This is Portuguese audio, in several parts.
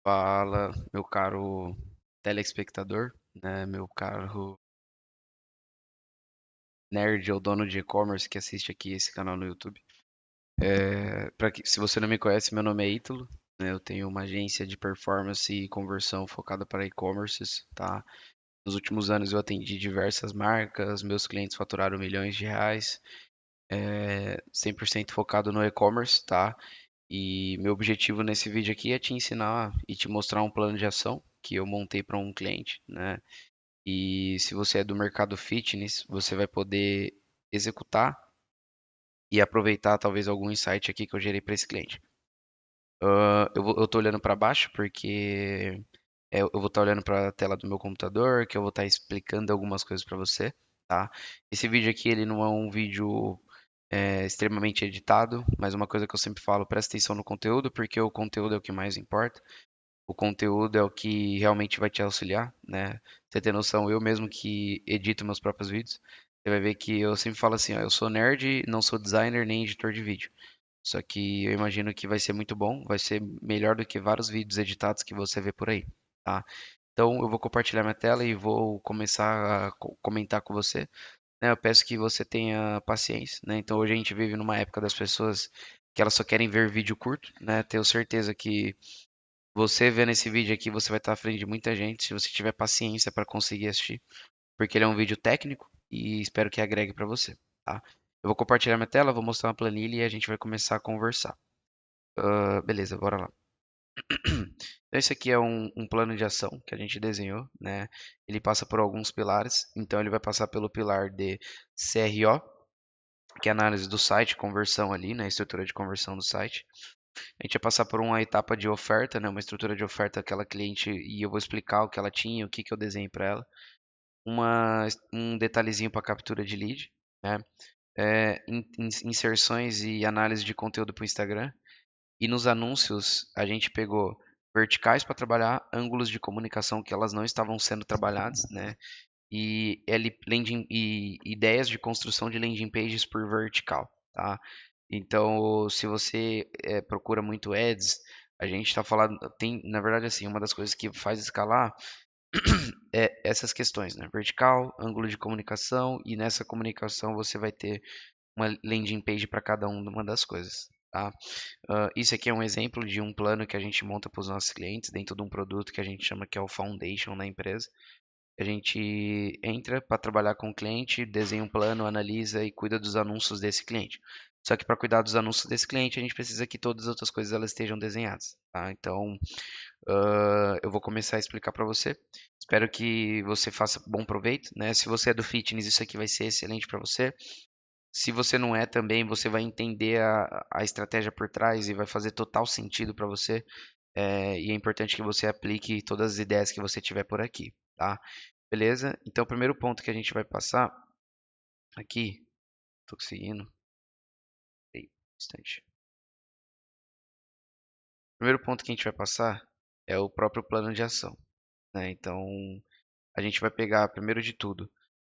Fala, meu caro telespectador, né? Meu caro nerd ou dono de e-commerce que assiste aqui esse canal no YouTube. Se você não me conhece, meu nome é Ítalo, né? Eu tenho uma agência de performance e conversão focada para e-commerces, tá? Nos últimos anos eu atendi diversas marcas, meus clientes faturaram milhões de reais, 100% focado no e-commerce, tá? E meu objetivo nesse vídeo aqui é te ensinar e te mostrar um plano de ação que eu montei para um cliente, né? E se você é do mercado fitness, você vai poder executar e aproveitar talvez algum insight aqui que eu gerei para esse cliente. Eu tô olhando para baixo porque eu vou estar olhando para a tela do meu computador, que eu vou estar explicando algumas coisas para você, tá? Esse vídeo aqui ele não é um vídeo extremamente editado, mas uma coisa que eu sempre falo, presta atenção no conteúdo, porque o conteúdo é o que mais importa. O conteúdo é o que realmente vai te auxiliar, né? Você tem noção, eu mesmo que edito meus próprios vídeos, você vai ver que eu sempre falo assim, ó, eu sou nerd, não sou designer nem editor de vídeo. Só que eu imagino que vai ser muito bom, vai ser melhor do que vários vídeos editados que você vê por aí, tá? Então eu vou compartilhar minha tela e vou começar a comentar com você, né? Eu peço que você tenha paciência, né? Então hoje a gente vive numa época das pessoas que elas só querem ver vídeo curto, né? Tenho certeza que você vendo esse vídeo aqui, você vai estar à frente de muita gente, se você tiver paciência para conseguir assistir, porque ele é um vídeo técnico e espero que agregue para você, tá? Eu vou compartilhar minha tela, vou mostrar uma planilha e a gente vai começar a conversar. Beleza, bora lá. Então, esse aqui é um plano de ação que a gente desenhou, né? Ele passa por alguns pilares. Então, ele vai passar pelo pilar de CRO, que é a análise do site, conversão ali, né? Estrutura de conversão do site. A gente vai passar por uma etapa de oferta, né? Uma estrutura de oferta daquela cliente e eu vou explicar o que ela tinha, o que que eu desenhei para ela. Um detalhezinho para captura de lead, né? Inserções e análise de conteúdo para o Instagram. E nos anúncios a gente pegou verticais para trabalhar, ângulos de comunicação que elas não estavam sendo trabalhadas, né? E ideias de construção de landing pages por vertical, tá? Então, se você procura muito ads, a gente está falando, tem, na verdade, assim, uma das coisas que faz escalar é essas questões, né? Vertical, ângulo de comunicação, e nessa comunicação você vai ter uma landing page para cada uma das coisas, tá? Isso aqui é um exemplo de um plano que a gente monta para os nossos clientes dentro de um produto que a gente chama que é o Foundation na empresa. A gente entra para trabalhar com o cliente, desenha um plano, analisa e cuida dos anúncios desse cliente. Só que para cuidar dos anúncios desse cliente, a gente precisa que todas as outras coisas elas estejam desenhadas, tá? Então, eu vou começar a explicar para você. Espero que você faça bom proveito, né? Se você é do fitness, isso aqui vai ser excelente para você. Se você não é também, você vai entender a estratégia por trás e vai fazer total sentido para você. E é importante que você aplique todas as ideias que você tiver por aqui, tá? Beleza? Então, o primeiro ponto que a gente vai passar aqui, tô conseguindo, peraí, um instante. O primeiro ponto que a gente vai passar é o próprio plano de ação, né? Então, a gente vai pegar, primeiro de tudo,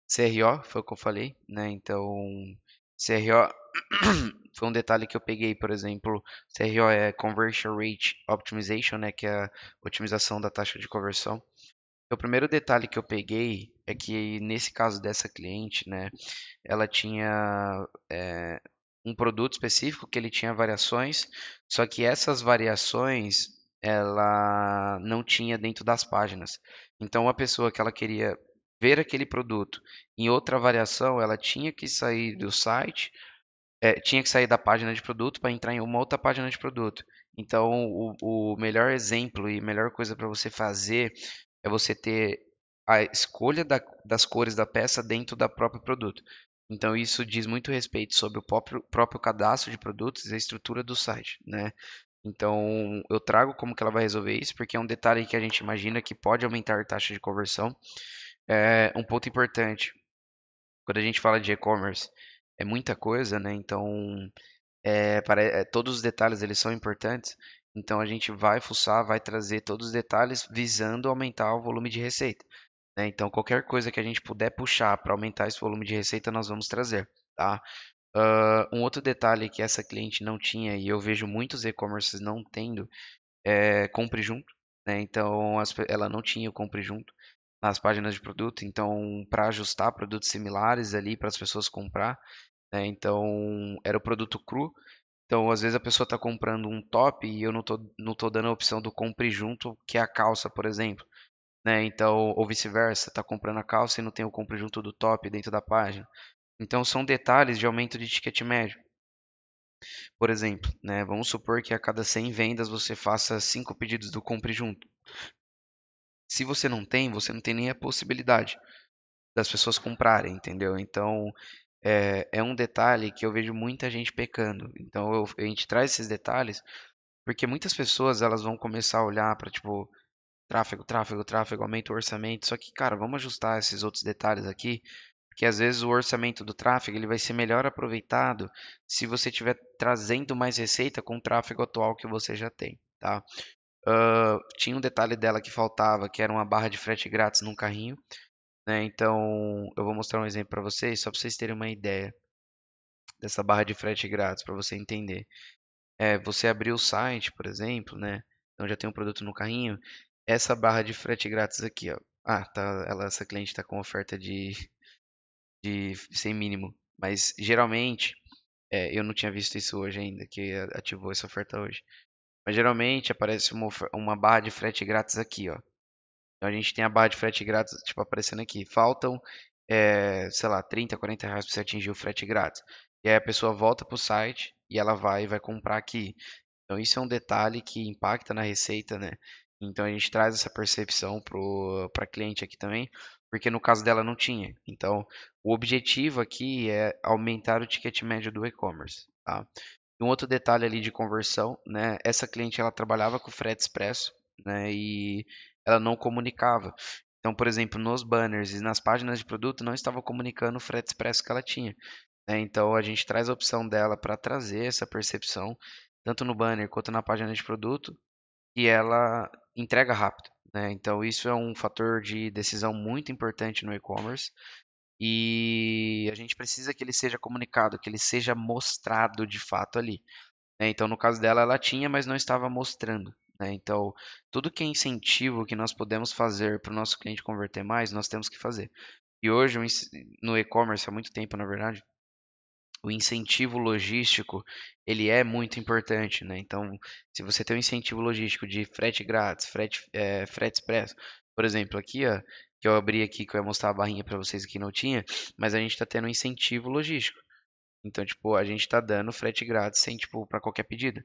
CRO, foi o que eu falei, né? Então, CRO foi um detalhe que eu peguei, por exemplo, CRO é Conversion Rate Optimization, né? Que é a otimização da taxa de conversão. O primeiro detalhe que eu peguei é que nesse caso dessa cliente, né, ela tinha um produto específico que ele tinha variações, só que essas variações ela não tinha dentro das páginas. Então, a pessoa que ela queria ver aquele produto em outra variação, ela tinha que sair do site, tinha que sair da página de produto para entrar em uma outra página de produto. Então, o melhor exemplo e melhor coisa para você fazer é você ter a escolha das cores da peça dentro da próprio produto. Então, isso diz muito respeito sobre o próprio cadastro de produtos e a estrutura do site, né? Então, eu trago como que ela vai resolver isso, porque é um detalhe que a gente imagina que pode aumentar a taxa de conversão. É um ponto importante, quando a gente fala de e-commerce, é muita coisa, né? Então, todos os detalhes eles são importantes. Então, a gente vai fuçar, vai trazer todos os detalhes visando aumentar o volume de receita, né? Então, qualquer coisa que a gente puder puxar para aumentar esse volume de receita, nós vamos trazer, tá? Um outro detalhe que essa cliente não tinha e eu vejo muitos e-commerces não tendo é compre junto. né? Então ela não tinha o compre junto nas páginas de produto, então para ajustar produtos similares ali para as pessoas comprar, né? Então era o produto cru. Então, às vezes a pessoa está comprando um top e eu não tô dando a opção do compre junto, que é a calça, por exemplo, né? Então, ou vice-versa, está comprando a calça e não tem o compre junto do top dentro da página. Então, são detalhes de aumento de ticket médio. Por exemplo, né? Vamos supor que a cada 100 vendas você faça 5 pedidos do compre junto. Se você não tem nem a possibilidade das pessoas comprarem, entendeu? Então, é um detalhe que eu vejo muita gente pecando. Então, a gente traz esses detalhes porque muitas pessoas elas vão começar a olhar para tipo tráfego, tráfego, tráfego, aumenta o orçamento. Só que, cara, vamos ajustar esses outros detalhes aqui, porque às vezes o orçamento do tráfego ele vai ser melhor aproveitado se você estiver trazendo mais receita com o tráfego atual que você já tem, tá? Tinha um detalhe dela que faltava, que era uma barra de frete grátis num carrinho, né? Então, eu vou mostrar um exemplo para vocês, só para vocês terem uma ideia dessa barra de frete grátis, para você entender. Você abrir o site, por exemplo, né? Então já tem um produto no carrinho. Essa barra de frete grátis aqui, ó. Ah, tá, essa cliente está com oferta de sem mínimo. Mas geralmente, eu não tinha visto isso hoje ainda, que ativou essa oferta hoje. Mas geralmente aparece uma barra de frete grátis aqui, ó. Então a gente tem a barra de frete grátis, tipo, aparecendo aqui. Faltam, sei lá, 30, 40 reais para você atingir o frete grátis. E aí a pessoa volta para o site e ela vai comprar aqui. Então, isso é um detalhe que impacta na receita, né? Então, a gente traz essa percepção para a cliente aqui também, porque no caso dela não tinha. Então, o objetivo aqui é aumentar o ticket médio do e-commerce, tá? E um outro detalhe ali de conversão, né? Essa cliente ela trabalhava com frete expresso, né? E ela não comunicava. Então, por exemplo, nos banners e nas páginas de produto não estava comunicando o frete expresso que ela tinha, né? Então a gente traz a opção dela para trazer essa percepção, tanto no banner quanto na página de produto, e ela entrega rápido, né? Então isso é um fator de decisão muito importante no e-commerce e a gente precisa que ele seja comunicado, que ele seja mostrado de fato ali, né? Então no caso dela ela tinha, mas não estava mostrando, né? Então tudo que é incentivo que nós podemos fazer para o nosso cliente converter mais, nós temos que fazer. E hoje no e-commerce há muito tempo, na verdade, o incentivo logístico ele é muito importante, né? Então, se você tem um incentivo logístico de frete grátis, frete expresso, por exemplo, aqui, ó, que eu abri aqui, que eu ia mostrar a barrinha para vocês que não tinha, mas a gente está tendo um incentivo logístico. Então, tipo, a gente está dando frete grátis sem, tipo, para qualquer pedido,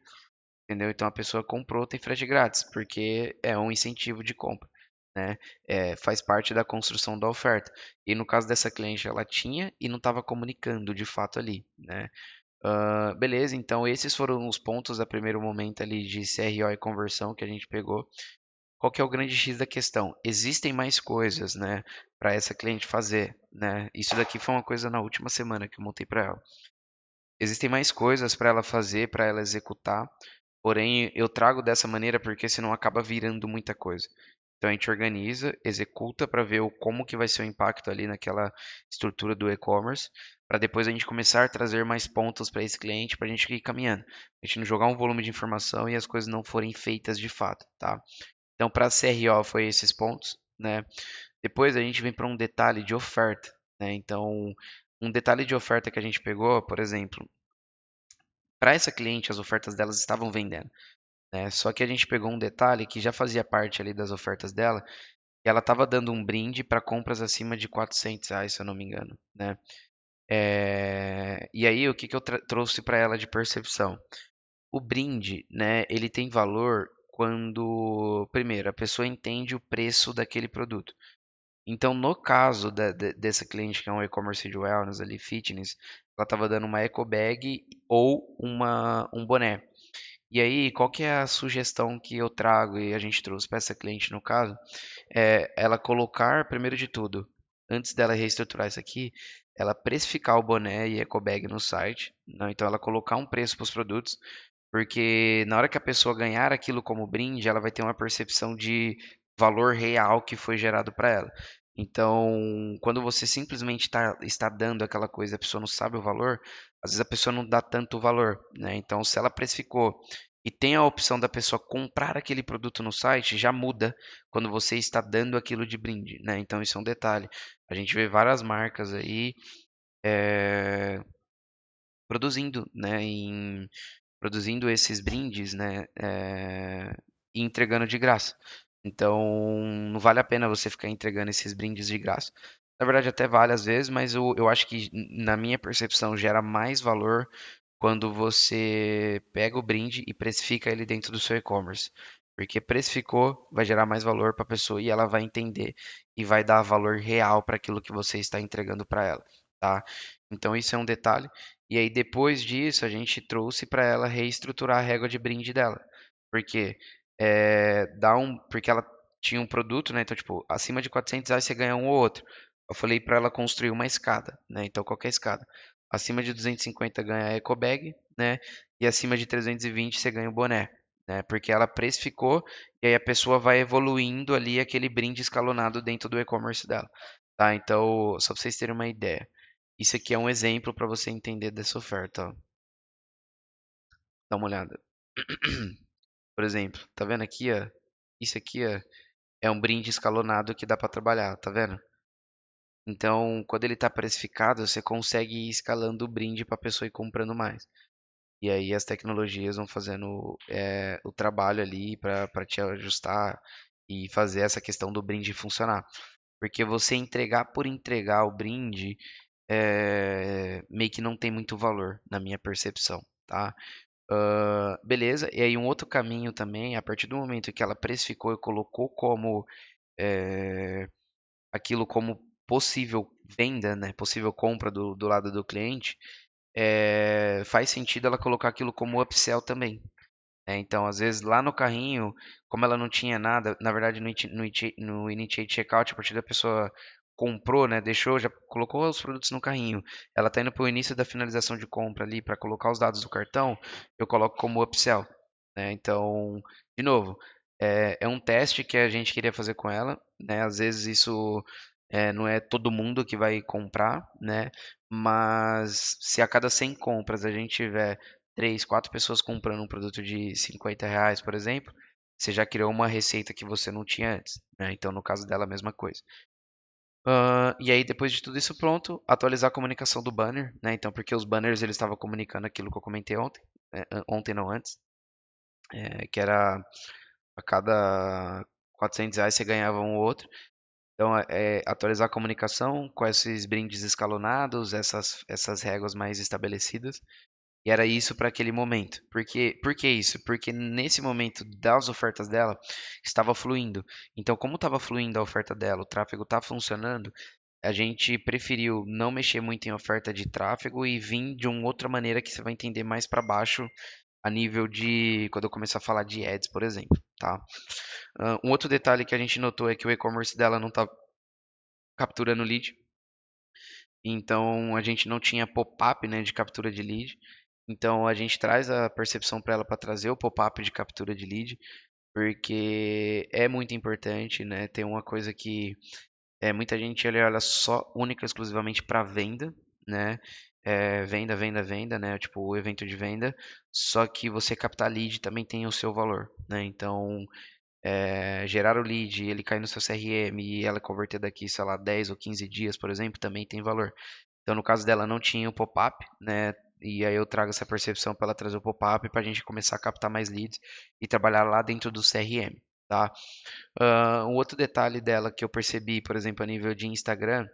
entendeu? Então, a pessoa comprou, tem frete grátis, porque é um incentivo de compra, né? Faz parte da construção da oferta. E no caso dessa cliente, ela tinha e não estava comunicando de fato ali, né? Beleza, então esses foram os pontos a primeiro momento ali de CRO e conversão que a gente pegou. Qual que é o grande X da questão? Existem mais coisas, né, para essa cliente fazer, né? Isso daqui foi uma coisa na última semana que eu montei para ela. Existem mais coisas para ela fazer, para ela executar. Porém, eu trago dessa maneira porque senão acaba virando muita coisa. Então a gente organiza, executa para ver como que vai ser o impacto ali naquela estrutura do e-commerce, para depois a gente começar a trazer mais pontos para esse cliente, para a gente ir caminhando. A gente não jogar um volume de informação e as coisas não forem feitas de fato, tá? Então para a CRO foi esses pontos, né? Depois a gente vem para um detalhe de oferta, né? Então um detalhe de oferta que a gente pegou, por exemplo, para essa cliente as ofertas delas estavam vendendo, né? Só que a gente pegou um detalhe que já fazia parte ali das ofertas dela, e ela estava dando um brinde para compras acima de R$ 400, se eu não me engano, né? E aí, o que que eu trouxe para ela de percepção? O brinde, né, ele tem valor quando, primeiro, a pessoa entende o preço daquele produto. Então, no caso dessa cliente que é um e-commerce de wellness ali, fitness, ela estava dando uma eco bag ou um boné. E aí, qual que é a sugestão que eu trago e a gente trouxe para essa cliente no caso? Ela colocar, primeiro de tudo, antes dela reestruturar isso aqui, ela precificar o boné e eco bag no site, né? Então ela colocar um preço para os produtos, porque na hora que a pessoa ganhar aquilo como brinde, ela vai ter uma percepção de valor real que foi gerado para ela. Então, quando você simplesmente está dando aquela coisa, e a pessoa não sabe o valor, às vezes a pessoa não dá tanto valor, né? Então, se ela precificou e tem a opção da pessoa comprar aquele produto no site, já muda quando você está dando aquilo de brinde, né? Então isso é um detalhe. A gente vê várias marcas aí produzindo, né, produzindo esses brindes, né, e entregando de graça. Então, não vale a pena você ficar entregando esses brindes de graça. Na verdade, até vale às vezes, mas eu acho que, na minha percepção, gera mais valor quando você pega o brinde e precifica ele dentro do seu e-commerce. Porque precificou, vai gerar mais valor para a pessoa e ela vai entender e vai dar valor real para aquilo que você está entregando para ela, tá? Então, isso é um detalhe. E aí, depois disso, a gente trouxe para ela reestruturar a régua de brinde dela. Porque porque ela tinha um produto, né? Então, tipo, acima de R$ 400 você ganha um ou outro. Eu falei para ela construir uma escada, né? Então, qualquer escada. Acima de 250 ganha a eco bag, né? E acima de 320 você ganha o boné, né? Porque ela precificou e aí a pessoa vai evoluindo ali aquele brinde escalonado dentro do e-commerce dela, tá? Então, só para vocês terem uma ideia. Isso aqui é um exemplo para você entender dessa oferta, ó. Dá uma olhada. Por exemplo, tá vendo aqui, ó? Isso aqui, ó, é um brinde escalonado que dá para trabalhar, tá vendo? Então, quando ele tá precificado, você consegue ir escalando o brinde para a pessoa ir comprando mais. E aí as tecnologias vão fazendo o trabalho ali para te ajustar e fazer essa questão do brinde funcionar. Porque você entregar por entregar o brinde meio que não tem muito valor, na minha percepção, tá? Beleza, e aí um outro caminho também, a partir do momento que ela precificou e colocou como aquilo como possível venda, né, possível compra do lado do cliente, faz sentido ela colocar aquilo como upsell também. Então, às vezes, lá no carrinho, como ela não tinha nada, na verdade, no Initiate Checkout, a partir da pessoa comprou, né, deixou, já colocou os produtos no carrinho, ela está indo para o início da finalização de compra ali para colocar os dados do cartão, eu coloco como upsell, né? Então, de novo, é um teste que a gente queria fazer com ela, né? Às vezes isso não é todo mundo que vai comprar, né? Mas se a cada 100 compras a gente tiver 3, 4 pessoas comprando um produto de R$ 50, por exemplo, você já criou uma receita que você não tinha antes, né? Então, no caso dela, a mesma coisa. E aí, depois de tudo isso pronto, atualizar a comunicação do banner, né? Então, porque os banners eles estavam comunicando aquilo que eu comentei ontem, ontem não antes, que era a cada R$ 400 você ganhava um ou outro. Então, atualizar a comunicação com esses brindes escalonados, essas réguas mais estabelecidas. E era isso para aquele momento. Por que isso? Porque nesse momento das ofertas dela estava fluindo. Então, como estava fluindo a oferta dela, o tráfego está funcionando, a gente preferiu não mexer muito em oferta de tráfego e vir de uma outra maneira que você vai entender mais para baixo a nível de quando eu começar a falar de ads, por exemplo, tá? Um outro detalhe que a gente notou é que o e-commerce dela não está capturando lead. Então a gente não tinha pop-up, né, de captura de lead. Então a gente traz a percepção para ela para trazer o pop-up de captura de lead, porque é muito importante, né? Tem uma coisa que muita gente ele olha só única e exclusivamente para venda, né? Venda, venda, venda, né? Tipo o evento de venda. Só que você captar lead também tem o seu valor, né? Então gerar o lead, ele cair no seu CRM e ela converter daqui, sei lá, 10 ou 15 dias, por exemplo, também tem valor. Então, no caso dela, não tinha o pop-up, né? E aí eu trago essa percepção para ela trazer o pop-up para a gente começar a captar mais leads e trabalhar lá dentro do CRM, tá? Um outro detalhe dela que eu percebi, por exemplo, a nível de Instagram,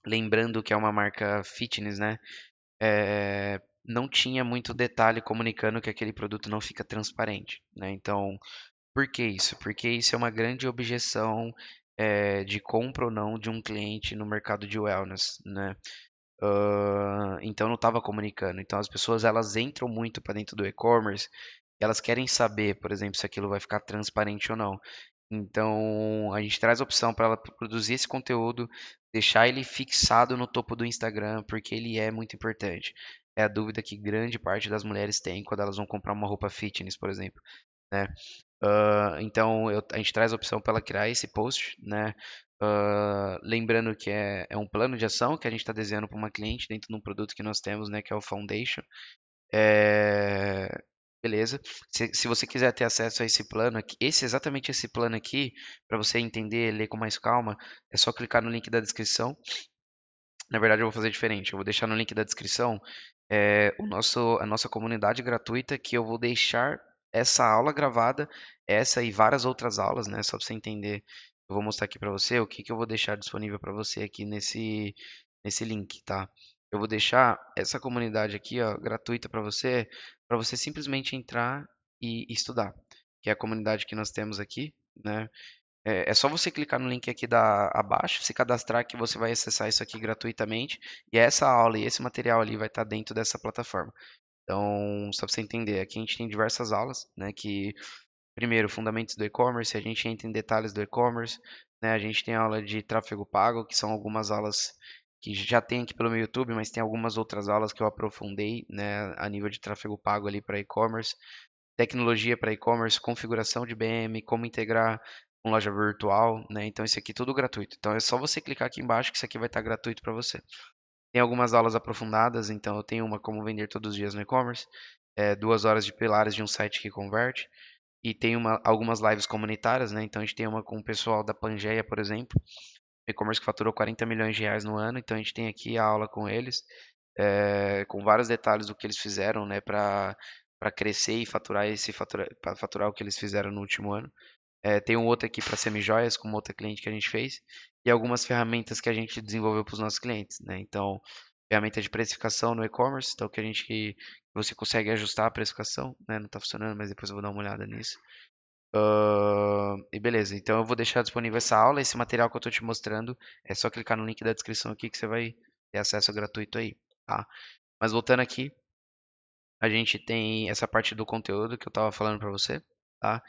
lembrando que é uma marca fitness, né? Não tinha muito detalhe comunicando que aquele produto não fica transparente, né? Então, por que isso? Porque isso é uma grande objeção de compra ou não de um cliente no mercado de wellness, né? Então não estava comunicando. Então as pessoas elas entram muito para dentro do e-commerce e elas querem saber, por exemplo, se aquilo vai ficar transparente ou não. Então a gente traz a opção para ela produzir esse conteúdo, deixar ele fixado no topo do Instagram, porque ele é muito importante. É a dúvida que grande parte das mulheres tem quando elas vão comprar uma roupa fitness, por exemplo, né? Então a gente traz a opção para ela criar esse post, né? Lembrando que é um plano de ação que a gente está desenhando para uma cliente dentro de um produto que nós temos, né? Que é o Foundation. beleza? Se você quiser ter acesso a esse plano aqui, exatamente esse plano aqui, para você entender, ler com mais calma, é só clicar no link da descrição. Na verdade, eu vou fazer diferente. Eu vou deixar no link da descrição a nossa comunidade gratuita, que eu vou deixar essa aula gravada, essa e várias outras aulas, né? Só para você entender. Eu vou mostrar aqui para você o que que eu vou deixar disponível para você aqui nesse link, tá? Eu vou deixar essa comunidade aqui, ó, gratuita para você simplesmente entrar e estudar, que é a comunidade que nós temos aqui, né? É só você clicar no link aqui abaixo, se cadastrar que você vai acessar isso aqui gratuitamente. E essa aula e esse material ali vai estar dentro dessa plataforma. Então, só para você entender, aqui a gente tem diversas aulas, né? Que primeiro, fundamentos do e-commerce, a gente entra em detalhes do e-commerce, né? A gente tem aula de tráfego pago, que são algumas aulas que já tem aqui pelo meu YouTube, mas tem algumas outras aulas que eu aprofundei, né, a nível de tráfego pago ali para e-commerce, tecnologia para e-commerce, configuração de BM, como integrar com loja virtual, né? Então isso aqui tudo gratuito. Então é só você clicar aqui embaixo que isso aqui vai estar gratuito para você. Tem algumas aulas aprofundadas, então eu tenho uma como vender todos os dias no e-commerce, 2 horas de pilares de um site que converte, e tem algumas lives comunitárias, né? Então a gente tem uma com o pessoal da Pangeia, por exemplo, e-commerce que faturou 40 milhões de reais no ano, então a gente tem aqui a aula com eles, com vários detalhes do que eles fizeram, né, para crescer e para faturar o que eles fizeram no último ano. Tem um outro aqui para semijoias, com uma outra cliente que a gente fez, e algumas ferramentas que a gente desenvolveu para os nossos clientes, né? Então, ferramenta de precificação no e-commerce, então que você consegue ajustar a precificação, né? Não está funcionando, mas depois eu vou dar uma olhada nisso. E beleza, então eu vou deixar disponível essa aula, esse material que eu estou te mostrando, é só clicar no link da descrição aqui que você vai ter acesso gratuito aí, tá? Mas voltando aqui, a gente tem essa parte do conteúdo que eu estava falando para você, tá?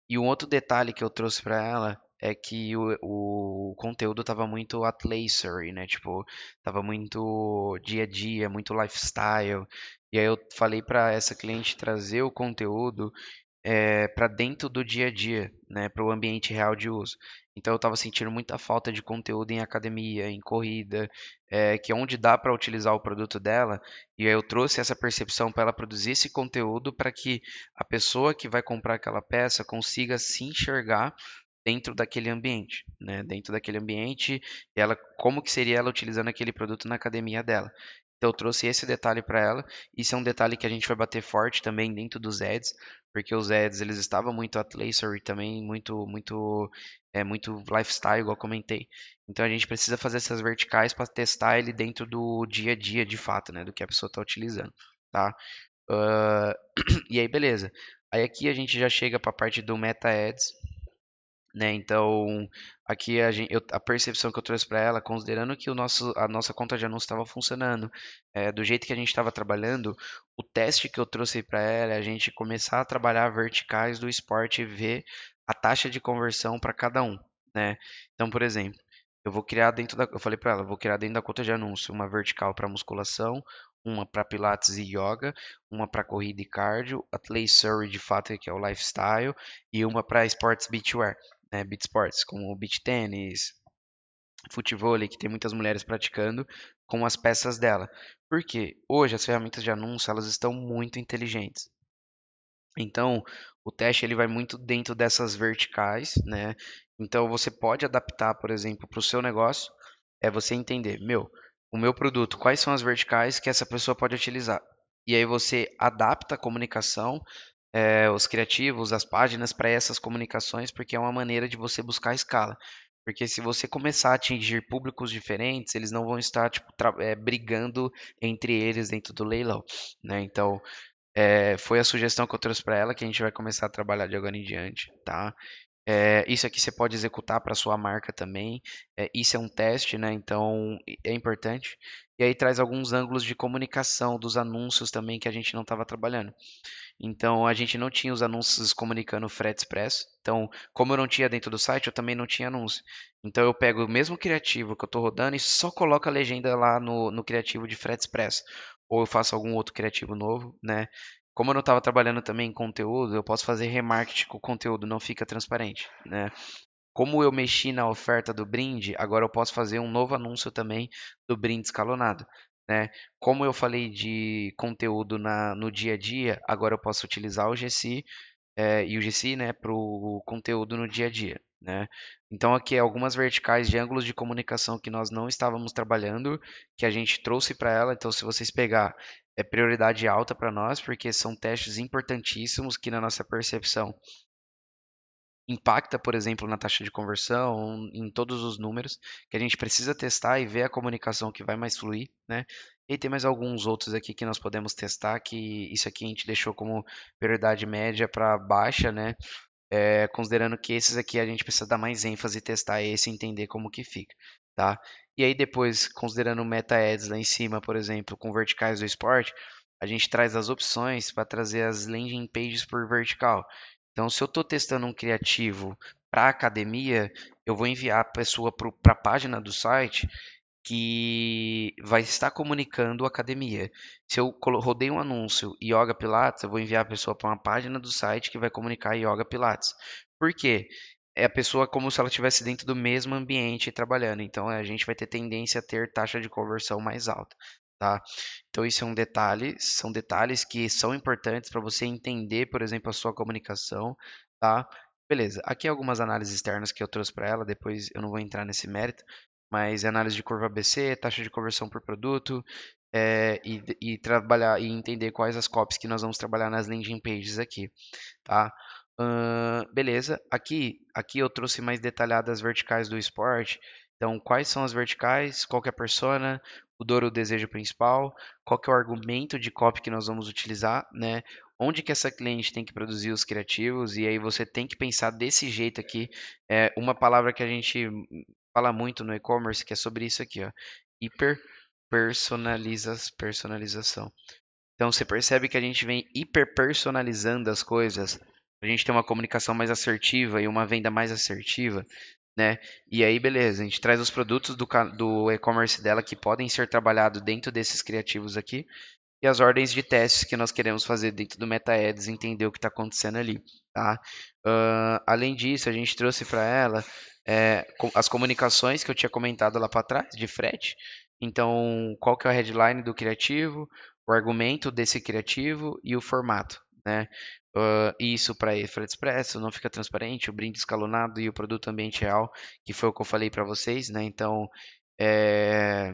E um outro detalhe que eu trouxe para ela é que o conteúdo tava muito athleisure, né? Tipo, tava muito dia a dia, muito lifestyle. E aí eu falei para essa cliente trazer o conteúdo para dentro do dia a dia, né, para o ambiente real de uso. Então eu estava sentindo muita falta de conteúdo em academia, em corrida, que é onde dá para utilizar o produto dela. E aí eu trouxe essa percepção para ela produzir esse conteúdo para que a pessoa que vai comprar aquela peça consiga se enxergar dentro daquele ambiente, né? Dentro daquele ambiente, ela, como que seria ela utilizando aquele produto na academia dela. Então eu trouxe esse detalhe para ela. Isso é um detalhe que a gente vai bater forte também dentro dos ads, porque os ads eles estavam muito athleisure também, muito lifestyle, igual eu comentei. Então a gente precisa fazer essas verticais para testar ele dentro do dia a dia, de fato, né? Do que a pessoa está utilizando, tá? Ah, e aí, beleza. Aí aqui a gente já chega para a parte do Meta Ads, né? Então, aqui a percepção que eu trouxe para ela, considerando que a nossa conta de anúncio estava funcionando, do jeito que a gente estava trabalhando, o teste que eu trouxe para ela é a gente começar a trabalhar verticais do esporte e ver a taxa de conversão para cada um, né? Então, por exemplo, eu falei para ela, eu vou criar dentro da conta de anúncio uma vertical para musculação, uma para pilates e yoga, uma para corrida e cardio, a Play Surrey de fato que é o lifestyle e uma para esportes beachwear, né, beach sports, como beach tênis, futevôlei, que tem muitas mulheres praticando, com as peças dela. Porque hoje as ferramentas de anúncio, elas estão muito inteligentes. Então, o teste ele vai muito dentro dessas verticais, né? Então, você pode adaptar, por exemplo, para o seu negócio, é você entender, o meu produto, quais são as verticais que essa pessoa pode utilizar? E aí você adapta a comunicação, os criativos, as páginas para essas comunicações, porque é uma maneira de você buscar escala. Porque se você começar a atingir públicos diferentes, eles não vão estar tipo, brigando entre eles dentro do leilão, né? Então, foi a sugestão que eu trouxe para ela que a gente vai começar a trabalhar de agora em diante, tá? Isso aqui você pode executar para sua marca também. Isso é um teste, né? Então é importante. E aí traz alguns ângulos de comunicação dos anúncios também que a gente não estava trabalhando. Então a gente não tinha os anúncios comunicando frete expresso. Então, como eu não tinha dentro do site, eu também não tinha anúncio. Então eu pego o mesmo criativo que eu estou rodando e só coloco a legenda lá no criativo de frete expresso. Ou eu faço algum outro criativo novo, né? Como eu não estava trabalhando também em conteúdo, eu posso fazer remarketing com o conteúdo, não fica transparente, né? Como eu mexi na oferta do brinde, agora eu posso fazer um novo anúncio também do brinde escalonado. né? Como eu falei de conteúdo no dia a dia, agora eu posso utilizar o GC e o GC, né, para o conteúdo no dia a dia, né? Então aqui algumas verticais de ângulos de comunicação que nós não estávamos trabalhando, que a gente trouxe para ela. Então se vocês pegar, é prioridade alta para nós, porque são testes importantíssimos que na nossa percepção impacta, por exemplo, na taxa de conversão, em todos os números, que a gente precisa testar e ver a comunicação que vai mais fluir, né? E tem mais alguns outros aqui que nós podemos testar, que isso aqui a gente deixou como prioridade média para baixa, né? Considerando que esses aqui a gente precisa dar mais ênfase e testar esse e entender como que fica, tá? E aí depois, considerando o Meta Ads lá em cima, por exemplo, com verticais do esporte, a gente traz as opções para trazer as landing pages por vertical. Então, se eu estou testando um criativo para academia, eu vou enviar a pessoa para a página do site que vai estar comunicando a academia. Se eu rodei um anúncio Yoga Pilates, eu vou enviar a pessoa para uma página do site que vai comunicar Yoga Pilates. Por quê? É a pessoa como se ela estivesse dentro do mesmo ambiente trabalhando. Então a gente vai ter tendência a ter taxa de conversão mais alta, tá? Então isso é um detalhe, são detalhes que são importantes para você entender, por exemplo, a sua comunicação, tá? Beleza. Aqui algumas análises externas que eu trouxe para ela, depois eu não vou entrar nesse mérito, mas é análise de curva ABC, taxa de conversão por produto, e trabalhar e entender quais as copies que nós vamos trabalhar nas landing pages aqui, tá? Beleza. Aqui eu trouxe mais detalhadas as verticais do esporte. Então, quais são as verticais? Qual que é a persona? O dor, o desejo principal? Qual que é o argumento de copy que nós vamos utilizar, né? Onde que essa cliente tem que produzir os criativos? E aí você tem que pensar desse jeito aqui. Uma palavra que a gente fala muito no e-commerce, que é sobre isso aqui, ó. Hiper personalização. Então você percebe que a gente vem hiper personalizando as coisas, a gente tem uma comunicação mais assertiva e uma venda mais assertiva, né? E aí, beleza, a gente traz os produtos do e-commerce dela que podem ser trabalhados dentro desses criativos aqui e as ordens de testes que nós queremos fazer dentro do Meta Ads, entender o que está acontecendo ali, tá? Além disso, a gente trouxe para ela as comunicações que eu tinha comentado lá para trás, de frete. Então, qual que é o headline do criativo, o argumento desse criativo e o formato, né? Isso para frete expresso, não fica transparente, o brinde escalonado e o produto ambiente real, que foi o que eu falei para vocês, né? Então, é,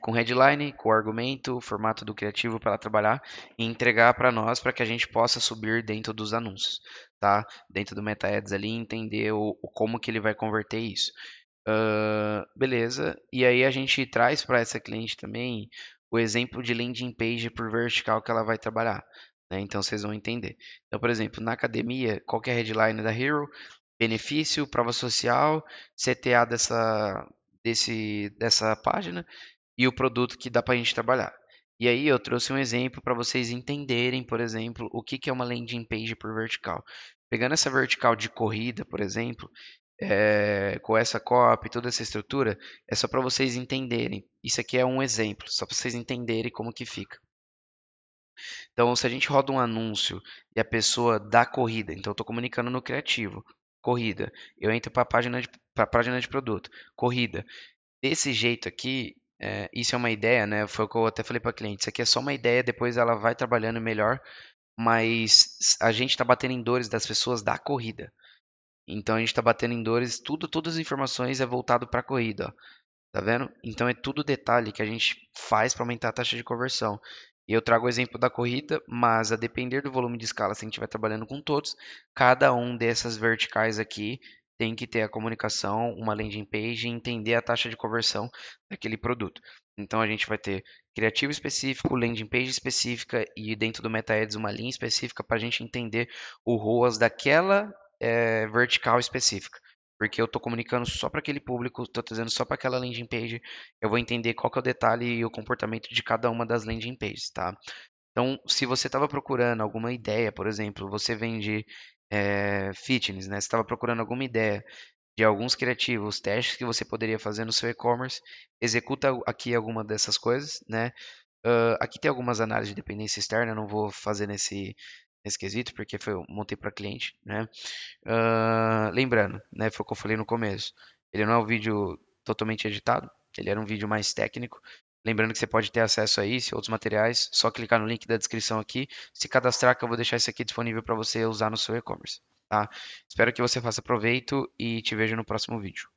com headline, com argumento, o formato do criativo para ela trabalhar e entregar para nós para que a gente possa subir dentro dos anúncios, tá? Dentro do Meta Ads ali, entender como que ele vai converter isso. Beleza. E aí a gente traz para essa cliente também o exemplo de landing page por vertical que ela vai trabalhar, né? Então vocês vão entender. Então, por exemplo, na academia, qual que é a headline da Hero? Benefício, prova social, CTA dessa página e o produto que dá para a gente trabalhar. E aí eu trouxe um exemplo para vocês entenderem, por exemplo, o que que é uma landing page por vertical. Pegando essa vertical de corrida, por exemplo, com essa copy, toda essa estrutura, é só para vocês entenderem. Isso aqui é um exemplo, só para vocês entenderem como que fica. Então, se a gente roda um anúncio e a pessoa dá corrida, então eu estou comunicando no criativo, corrida, eu entro para a página de produto, corrida. Desse jeito aqui, isso é uma ideia, né? Foi o que eu até falei para a cliente. Isso aqui é só uma ideia, depois ela vai trabalhando melhor, mas a gente está batendo em dores das pessoas da corrida. Então a gente está batendo em dores, todas as informações é voltado para a corrida, ó. Tá vendo? Então é tudo detalhe que a gente faz para aumentar a taxa de conversão. E eu trago o exemplo da corrida, mas a depender do volume de escala, se a gente estiver trabalhando com todos, cada um dessas verticais aqui tem que ter a comunicação, uma landing page e entender a taxa de conversão daquele produto. Então a gente vai ter criativo específico, landing page específica e dentro do Meta Ads uma linha específica para a gente entender o ROAS daquela vertical específica, porque eu estou comunicando só para aquele público, estou trazendo só para aquela landing page, eu vou entender qual que é o detalhe e o comportamento de cada uma das landing pages, tá? Então, se você estava procurando alguma ideia, por exemplo, você vende fitness, né? Você estava procurando alguma ideia de alguns criativos, testes que você poderia fazer no seu e-commerce, executa aqui alguma dessas coisas, né? Aqui tem algumas análises de dependência externa, eu não vou fazer nesse quesito, porque eu montei para cliente, né? Lembrando, né, foi o que eu falei no começo. Ele não é um vídeo totalmente editado, ele era um vídeo mais técnico. Lembrando que você pode ter acesso a isso e outros materiais, só clicar no link da descrição aqui, se cadastrar que eu vou deixar isso aqui disponível para você usar no seu e-commerce, tá? Espero que você faça proveito e te vejo no próximo vídeo.